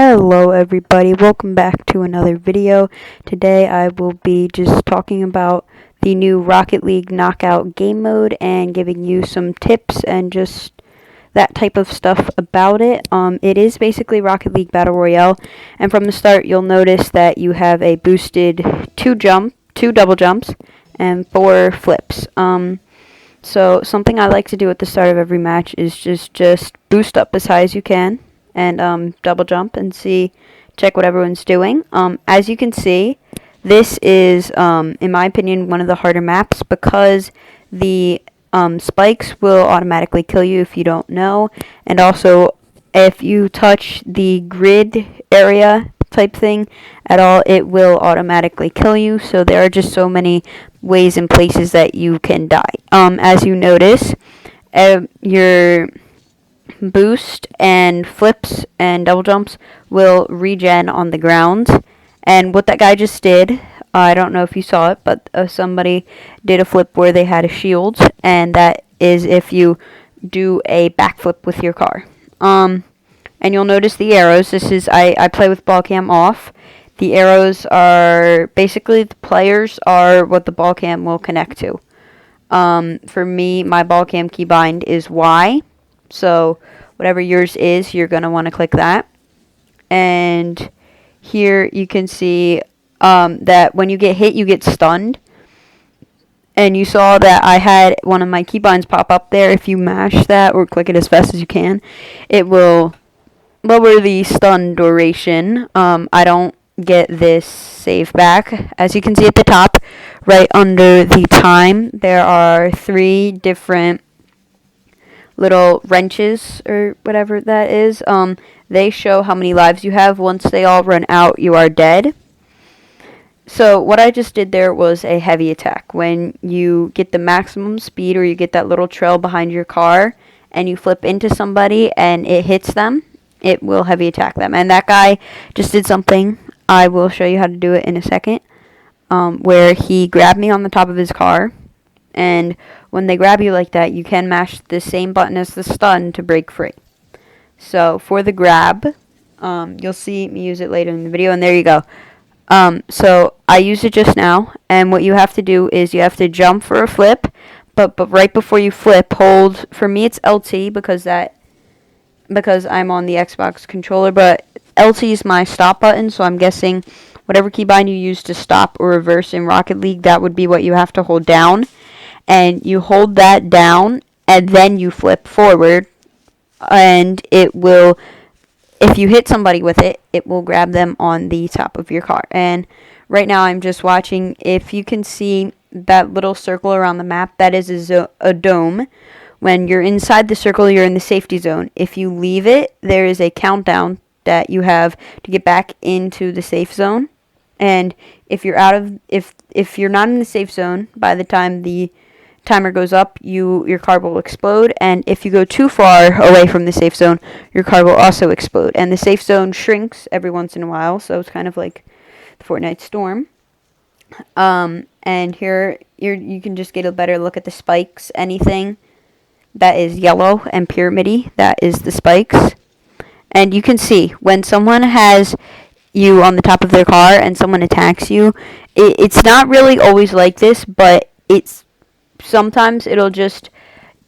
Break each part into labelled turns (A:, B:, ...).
A: Hello everybody, welcome back to another video. Today I will be just talking about the new Rocket League Knockout Gamemode and giving you some tips and just that type of stuff about it. It is basically Rocket League Battle Royale, and from the start you'll notice that you have a boosted two double jumps, and 4 flips. So something I like to do at the start of every match is just boost up as high as you can and double jump and check what everyone's doing. As you can see, this is in my opinion one of the harder maps because the spikes will automatically kill you if you don't know, and also if you touch the grid area type thing at all, it will automatically kill you. So there are just so many ways and places that you can die. As you notice, your boost and flips and double jumps will regen on the ground. And what that guy just did, I don't know if you saw it, but somebody did a flip where they had a shield, and that is if you do a backflip with your car. And you'll notice the arrows. I play with ball cam off. The arrows are basically the players are what the ball cam will connect to. For me, my ball cam keybind is Y. So whatever yours is, you're going to want to click that. And here you can see that when you get hit, you get stunned. And you saw that I had one of my keybinds pop up there. If you mash that or click it as fast as you can, it will lower the stun duration. I don't get this save back. As you can see at the top, right under the time, there are 3 different little wrenches or whatever that is. They show how many lives you have. Once they all run out, you are dead. So what I just did there was a heavy attack. When you get the maximum speed, or you get that little trail behind your car and you flip into somebody and it hits them, it will heavy attack them. And that guy just did something. I will show you how to do it in a second, where he grabbed me on the top of his car. And when they grab you like that, you can mash the same button as the stun to break free. So for the grab, you'll see me use it later in the video, and there you go. So I used it just now, and what you have to do is you have to jump for a flip, but right before you flip, hold, for me it's LT because I'm on the Xbox controller, but LT is my stop button, so I'm guessing whatever keybind you use to stop or reverse in Rocket League, that would be what you have to hold down. And you hold that down, and then you flip forward, and it will, if you hit somebody with it, it will grab them on the top of your car. And right now I'm just watching. If you can see that little circle around the map, that is a dome. When you're inside the circle, you're in the safety zone. If you leave it, there is a countdown that you have to get back into the safe zone. And if you're if you're not in the safe zone by the time the timer goes up, your car will explode. And if you go too far away from the safe zone, your car will also explode. And the safe zone shrinks every once in a while, so it's kind of like the Fortnite storm. And here you can just get a better look at the spikes. Anything that is yellow and pyramidy, that is the spikes. And you can see when someone has you on the top of their car and someone attacks you, it's not really always like this, but sometimes it'll just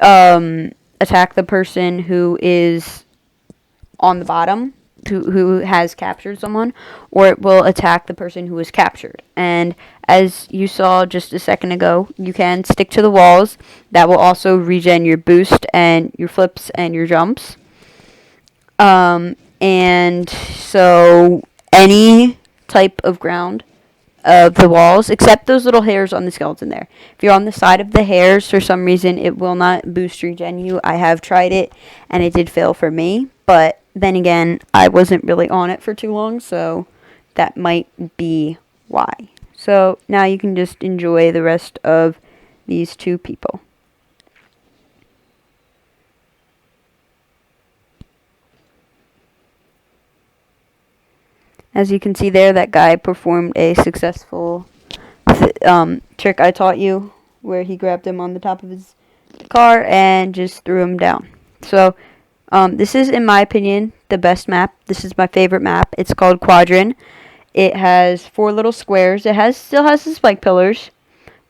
A: attack the person who is on the bottom, who has captured someone, or it will attack the person who was captured. And as you saw just a second ago, you can stick to the walls. That will also regen your boost and your flips and your jumps. And so any type of ground of the walls, except those little hairs on the skeleton there. If you're on the side of the hairs, for some reason, it will not boost regen you. I have tried it, and it did fail for me. But then again, I wasn't really on it for too long, so that might be why. So now you can just enjoy the rest of these 2 people. As you can see there, that guy performed a successful trick I taught you, where he grabbed him on the top of his car and just threw him down. So This is, in my opinion, the best map. This is my favorite map. It's called Quadrant. It has 4 little squares. It still has the spike pillars,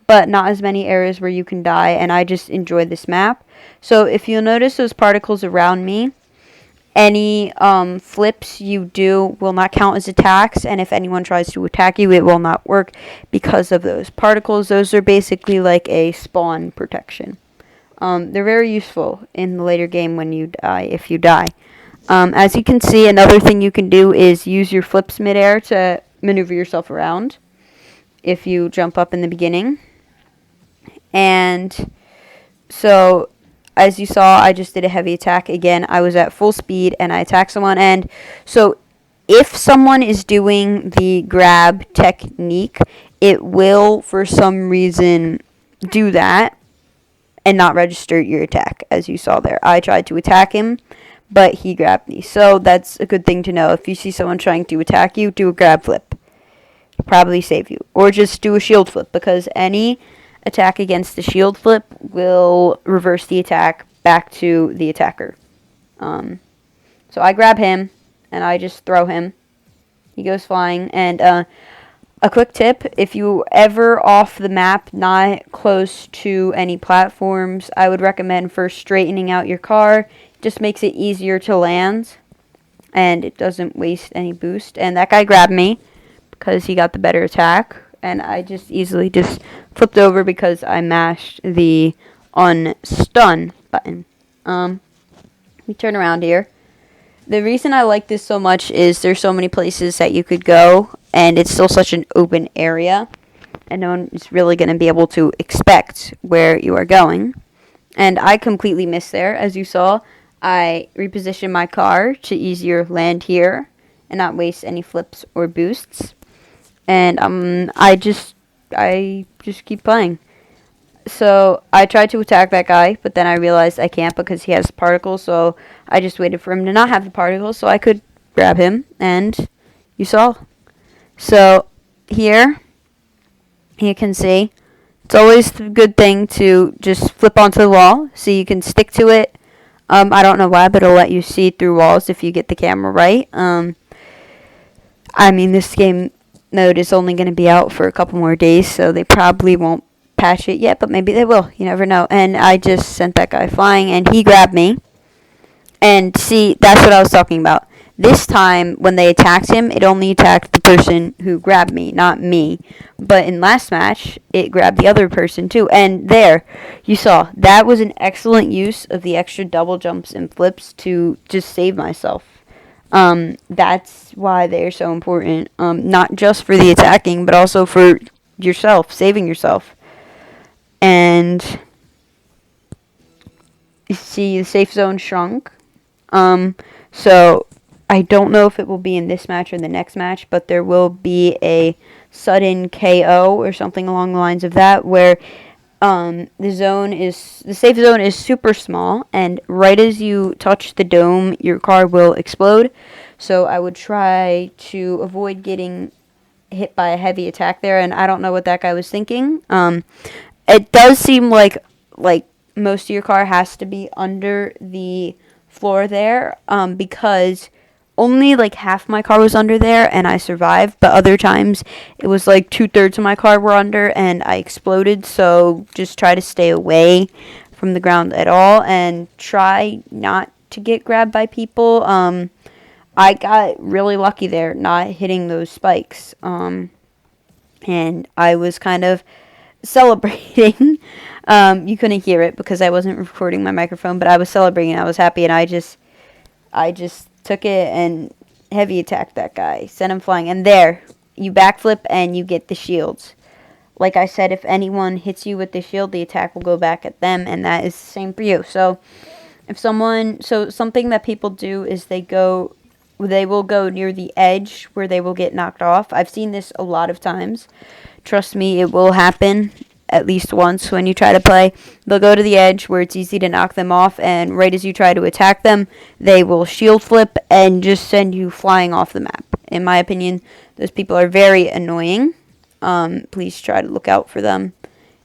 A: but not as many areas where you can die, and I just enjoy this map. So if you'll notice those particles around me, any flips you do will not count as attacks, and if anyone tries to attack you, it will not work because of those particles. Those are basically like a spawn protection. They're very useful in the later game when you die, if you die. As you can see, another thing you can do is use your flips midair to maneuver yourself around if you jump up in the beginning. And so, as you saw, I just did a heavy attack. Again, I was at full speed and I attacked someone. And so, if someone is doing the grab technique, it will, for some reason, do that and not register your attack, as you saw there. I tried to attack him, but he grabbed me. So that's a good thing to know. If you see someone trying to attack you, do a grab flip. It'll probably save you. Or just do a shield flip, because any attack against the shield flip will reverse the attack back to the attacker. So I grab him, and I just throw him. He goes flying, and a quick tip, if you ever off the map, not close to any platforms, I would recommend first straightening out your car. It just makes it easier to land, and it doesn't waste any boost. And that guy grabbed me because he got the better attack, and I just easily just flipped over because I mashed the unstun button. Let me turn around here. The reason I like this so much is there's so many places that you could go, and it's still such an open area, and no one is really going to be able to expect where you are going. And I completely missed there. As you saw, I repositioned my car to easier land here and not waste any flips or boosts. And I just keep playing. So I tried to attack that guy, but then I realized I can't because he has particles, so I just waited for him to not have the particles so I could grab him, and you saw. So here you can see it's always a good thing to just flip onto the wall so you can stick to it. I don't know why, but it'll let you see through walls if you get the camera right. I mean, this game mode is only going to be out for a couple more days, so they probably won't patch it yet, but maybe they will. You never know. And I just sent that guy flying, and he grabbed me. And see, that's what I was talking about. This time, when they attacked him, it only attacked the person who grabbed me, not me. But in last match, it grabbed the other person too. And there, you saw, that was an excellent use of the extra double jumps and flips to just save myself. That's why they're so important. Not just for the attacking, but also for yourself, saving yourself. And you see the safe zone shrunk. So I don't know if it will be in this match or the next match, but there will be a sudden KO or something along the lines of that, where the safe zone is super small, and right as you touch the dome, your car will explode. So I would try to avoid getting hit by a heavy attack there, and I don't know what that guy was thinking. It does seem like most of your car has to be under the floor there, because only like half my car was under there and I survived, but other times it was like 2/3 of my car were under and I exploded. So just try to stay away from the ground at all and try not to get grabbed by people. I got really lucky there not hitting those spikes, and I was kind of celebrating. You couldn't hear it because I wasn't recording my microphone, but I was celebrating. I was happy, and I just took it and heavy attacked that guy, sent him flying, and there, you backflip and you get the shields. Like I said, if anyone hits you with the shield, the attack will go back at them, and that is the same for you. So something that people do is they will go near the edge where they will get knocked off. I've seen this a lot of times. Trust me, it will happen at least once when you try to play. They'll go to the edge where it's easy to knock them off, and right as you try to attack them, they will shield flip and just send you flying off the map. In my opinion, those people are very annoying. Please try to look out for them.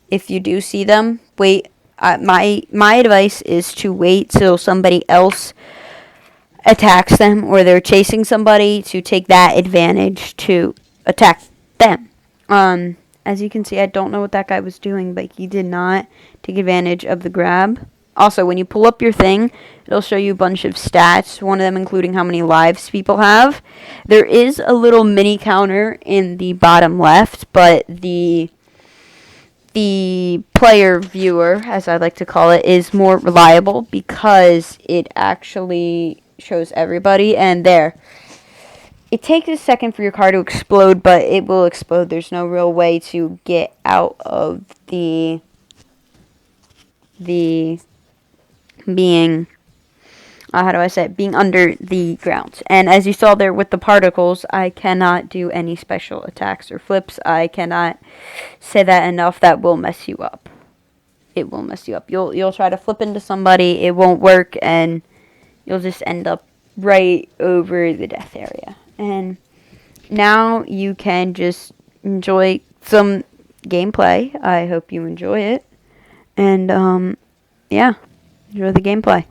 A: If you do see them, wait. My advice is to wait till somebody else attacks them or they're chasing somebody, to take that advantage to attack them. As you can see, I don't know what that guy was doing, but he did not take advantage of the grab. Also, when you pull up your thing, it'll show you a bunch of stats, one of them including how many lives people have. There is a little mini counter in the bottom left, but the player viewer, as I like to call it, is more reliable because it actually shows everybody. And there, it takes a second for your car to explode, but it will explode. There's no real way to get out of the being, how do I say it, being under the ground. And as you saw there with the particles, I cannot do any special attacks or flips. I cannot say that enough. That will mess you up. It will mess you up. You'll try to flip into somebody, it won't work, and you'll just end up right over the death area. And now you can just enjoy some gameplay. I hope you enjoy it. And yeah, enjoy the gameplay.